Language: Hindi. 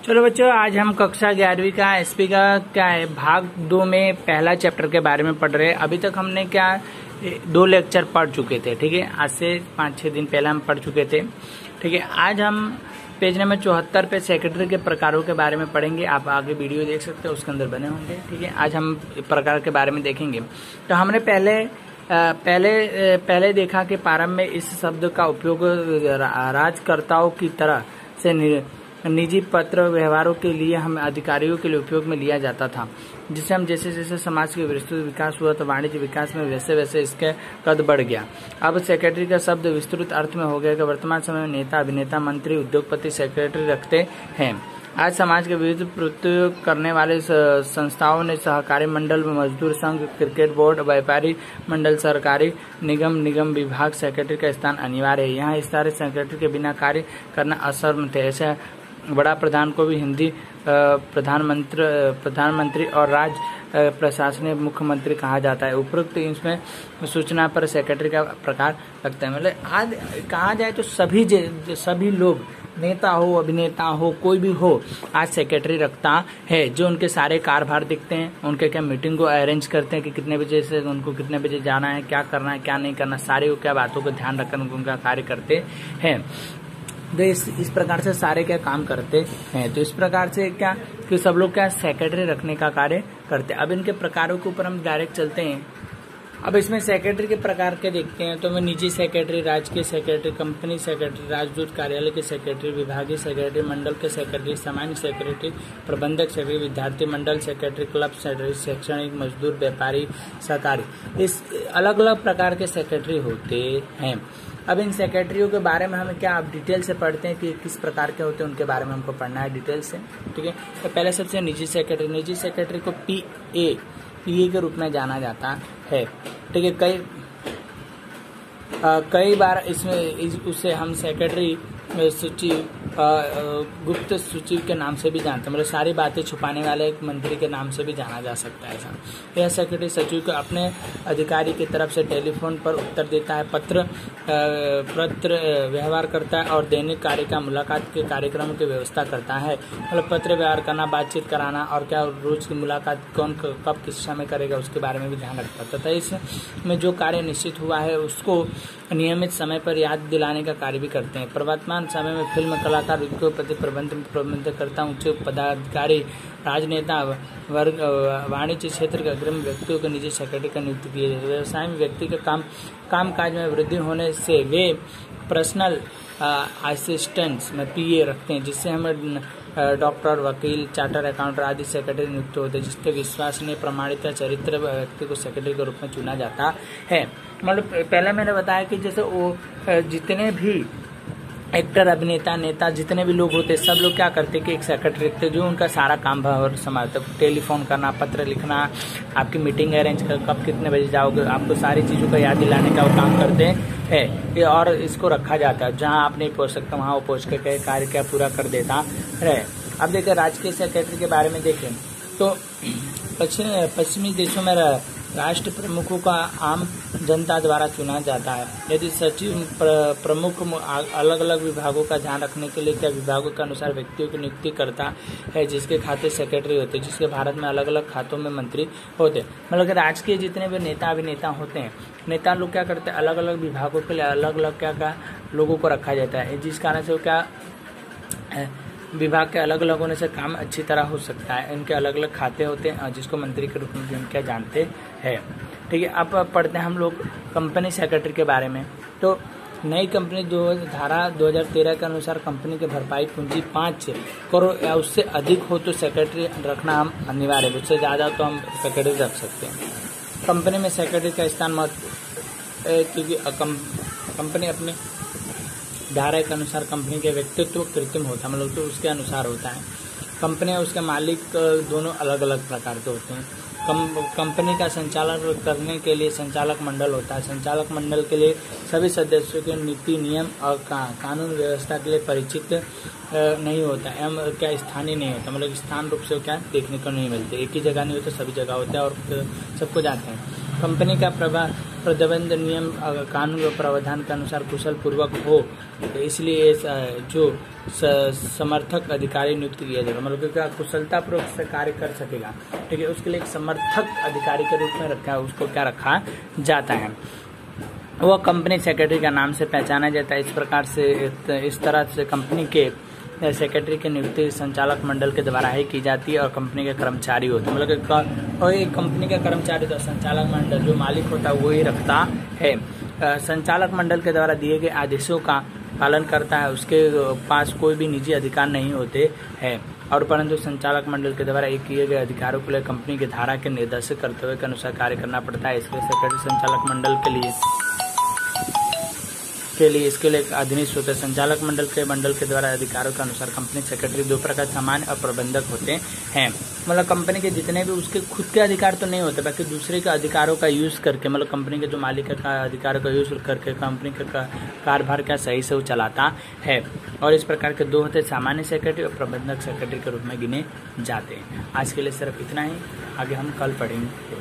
चलो बच्चों, आज हम कक्षा 11वीं का एसपी का क्या है भाग 2 में पहला चैप्टर के बारे में पढ़ रहे हैं। अभी तक हमने क्या 2 लेक्चर पढ़ चुके थे, ठीक है। आज से 5-6 दिन पहले हम पढ़ चुके थे, ठीक है। आज हम पेज नंबर 74 पे सेक्रेटरी के प्रकारों के बारे में पढ़ेंगे। आप आगे वीडियो देख सकते हो, उसके अंदर बने होंगे, ठीक है। आज हम प्रकार के बारे में देखेंगे। तो हमने पहले देखा कि प्रारंभ में इस शब्द का उपयोग राजकर्ताओं की तरह से निजी पत्र व्यवहारों के लिए हम अधिकारियों के लिए उपयोग में लिया जाता था, जिससे हम जैसे जैसे समाज के विस्तृत विकास हुआ तो वाणिज्य विकास में वैसे वैसे इसके कद बढ़ गया। अब सेक्रेटरी का शब्द विस्तृत अर्थ में हो गया कि वर्तमान समय में नेता, अभिनेता, मंत्री, उद्योगपति सेक्रेटरी रखते हैं। आज समाज के विविध प्रयोग करने वाले संस्थाओं ने सहकारी मंडल, मजदूर संघ, क्रिकेट बोर्ड, व्यापारी मंडल, सरकारी निगम विभाग सेक्रेटरी का स्थान अनिवार्य है। यहाँ इस तरह सेक्रेटरी के बिना कार्य करना असंभव थे। ऐसे बड़ा प्रधान को भी हिंदी प्रधानमंत्री और राज्य प्रशासनिक मुख्यमंत्री कहा जाता है। उपरोक्त इसमें सूचना पर सेक्रेटरी का प्रकार लगता है। मतलब आज कहा जाए तो सभी लोग, नेता हो, अभिनेता हो, कोई भी हो, आज सेक्रेटरी रखता है, जो उनके सारे कार्यभार दिखते हैं, उनके क्या मीटिंग को अरेंज करते हैं कि कितने बजे से उनको कितने बजे जाना है, क्या करना है, क्या नहीं करना, सारे क्या बातों को ध्यान रखकर उनका कार्य करते हैं। तो इस प्रकार से सारे क्या काम करते हैं। तो इस प्रकार से क्या कि सब लोग क्या सेक्रेटरी रखने का कार्य करते हैं। अब इनके प्रकारों के ऊपर हम डायरेक्ट चलते हैं। अब इसमें सेक्रेटरी के प्रकार के देखते हैं। तो मैं निजी सेक्रेटरी, राजकीय सेक्रेटरी, कंपनी सेक्रेटरी, राजदूत कार्यालय के सेक्रेटरी, विभागीय सेक्रेटरी, मंडल के सेक्रेटरी, सामान्य सेक्रेटरी, प्रबंधक सेक्रेटरी, विद्यार्थी मंडल सेक्रेटरी, क्लब सेक्रेटरी, शैक्षणिक, मजदूर, व्यापारी, सरकारी, इस अलग अलग प्रकार के सेक्रेटरी होते हैं। अब इन सेक्रेटरियों के बारे में हमें क्या आप डिटेल से पढ़ते हैं कि किस प्रकार के होते हैं, उनके बारे में हमको पढ़ना है डिटेल से, ठीक है। तो पहले सबसे निजी सेक्रेटरी को पीए के रूप में जाना जाता है, ठीक है। कई बार इसमें उसे हम सेक्रेटरी सचिव, गुप्त सचिव के नाम से भी जानते हैं। मतलब सारी बातें छुपाने वाले एक मंत्री के नाम से भी जाना जा सकता है। ऐसा यह सेक्रेटरी सचिव को अपने अधिकारी की तरफ से टेलीफोन पर उत्तर देता है, पत्र व्यवहार करता है और दैनिक कार्य का मुलाकात के कार्यक्रम की व्यवस्था करता है। मतलब पत्र व्यवहार करना, बातचीत कराना और क्या रोज की मुलाकात कौन कब किस समय करेगा उसके बारे में भी ध्यान रखता था। इसमें जो कार्य निश्चित हुआ है उसको नियमित समय पर याद दिलाने का कार्य भी करते हैं। वर्तमान समय में फिल्म कलाकार, उद्योगपति, प्रबंधकर्ता, उच्च पदाधिकारी, राजनेता वर्ग, वाणिज्य क्षेत्र के अग्रणी व्यक्तियों को निजी सेक्रेटरी का नियुक्ति किए जाते हैं। व्यवसाय में व्यक्ति के कामकाज में वृद्धि होने से वे पर्सनल असिस्टेंट्स में पीए रखते हैं, जिससे हमें डॉक्टर, वकील, चार्टर अकाउंटेंट आदि सेक्रेटरी नियुक्त होते हैं, जिसके विश्वसनीय, प्रमाणित चरित्र व्यक्ति को सेक्रेटरी के रूप में चुना जाता है। मतलब पहले मैंने बताया कि जैसे वो जितने भी एक्टर, अभिनेता, नेता, जितने भी लोग होते सब लोग क्या करते कि एक सेक्रेटरी रखते जो उनका सारा काम संभालते, टेलीफोन करना, पत्र लिखना, आपकी मीटिंग अरेंज कर, कब कितने बजे जाओगे, आपको सारी चीज़ों का याद दिलाने का वो काम करते हैं। और इसको रखा जाता है, जहां आप नहीं पहुंच सकते वहां वो पहुंच के कार्य क्या पूरा कर देता है। अब देखें राजकीय सेक्रेटरी के बारे में देखें तो पश्चिमी देशों में राष्ट्र प्रमुखों का आम जनता द्वारा चुना जाता है। यदि सचिव प्रमुख अलग अलग विभागों का ध्यान रखने के लिए क्या विभागों के अनुसार व्यक्तियों की नियुक्ति करता है, जिसके खाते सेक्रेटरी होते हैं, जिसके भारत में अलग अलग खातों में मंत्री होते हैं। मतलब कि राजकीय जितने भी नेता, अभिनेता होते हैं, नेता लोग क्या करते हैं, अलग अलग विभागों के लिए अलग अलग क्या लोगों को रखा जाता है, जिस कारण से वो क्या विभाग के अलग अलग होने से काम अच्छी तरह हो सकता है। इनके अलग अलग खाते होते हैं जिसको मंत्री के रूप में भी हम क्या जानते हैं, ठीक है। अब पढ़ते हैं हम लोग कंपनी सेक्रेटरी के बारे में। तो नई कंपनी धारा 2013 के अनुसार कंपनी की भरपाई पूंजी 5 करोड़ या उससे अधिक हो तो सेक्रेटरी रखना हम अनिवार्य है, उससे ज़्यादा तो हम सेक्रेटरी रख सकते हैं। कंपनी में सेक्रेटरी का स्थान महत्व, क्योंकि कंपनी अपने धारा के अनुसार कंपनी के व्यक्तित्व कृत्रिम होता है, मतलब तो उसके अनुसार होता है। कंपनी और उसके मालिक दोनों अलग अलग प्रकार के होते हैं। कंपनी का संचालन करने के लिए संचालक मंडल होता है। संचालक मंडल के लिए सभी सदस्यों के नीति, नियम और कानून व्यवस्था के लिए परिचित नहीं होता है, एवं क्या स्थानीय नहीं होता, मतलब स्थान रूप से क्या देखने को नहीं मिलते, एक ही जगह नहीं होता, सभी जगह होता है और सबको जानते हैं। कंपनी का प्रतिबंध नियम कानून व प्रावधान के अनुसार कुशल पूर्वक हो, तो इसलिए जो समर्थक अधिकारी नियुक्त किया जाएगा, मतलब क्या कुशलता पूर्वक से कार्य कर सकेगा, ठीक है, उसके लिए एक समर्थक अधिकारी के रूप में रखा है, उसको क्या रखा जाता है, वह कंपनी सेक्रेटरी का नाम से पहचाना जाता है। इस प्रकार से इस तरह से कंपनी के सेक्रेटरी की नियुक्ति संचालक मंडल के द्वारा ही की जाती है और कंपनी के कर्मचारी होते हैं, मतलब कोई कंपनी का कर्मचारी तो संचालक मंडल जो मालिक होता है वो ही रखता है। संचालक मंडल के द्वारा दिए गए आदेशों का पालन करता है, उसके पास कोई भी निजी अधिकार नहीं होते हैं और परंतु संचालक मंडल के द्वारा किए गए अधिकारों के लिए कंपनी की धारा के निर्देशित कर्तव्य के अनुसार कार्य करना पड़ता है। इसलिए सेक्रेटरी संचालक मंडल के लिए इसके लिए अधीनस्थ होते हैं। संचालक मंडल के द्वारा अधिकारों के अनुसार कंपनी सेक्रेटरी दो प्रकार सामान्य और प्रबंधक होते हैं, मतलब कंपनी के जितने भी उसके खुद के अधिकार तो नहीं होते, बाकी दूसरे के अधिकारों का यूज करके, मतलब कंपनी के जो मालिक का अधिकारों का यूज करके कंपनी का कार्यभार क्या सही से वो चलाता है। और इस प्रकार के दो होते, सामान्य सेक्रेटरी और प्रबंधक सेक्रेटरी के रूप में गिने जाते हैं। आज के लिए सिर्फ इतना ही, आगे हम कल पढ़ेंगे।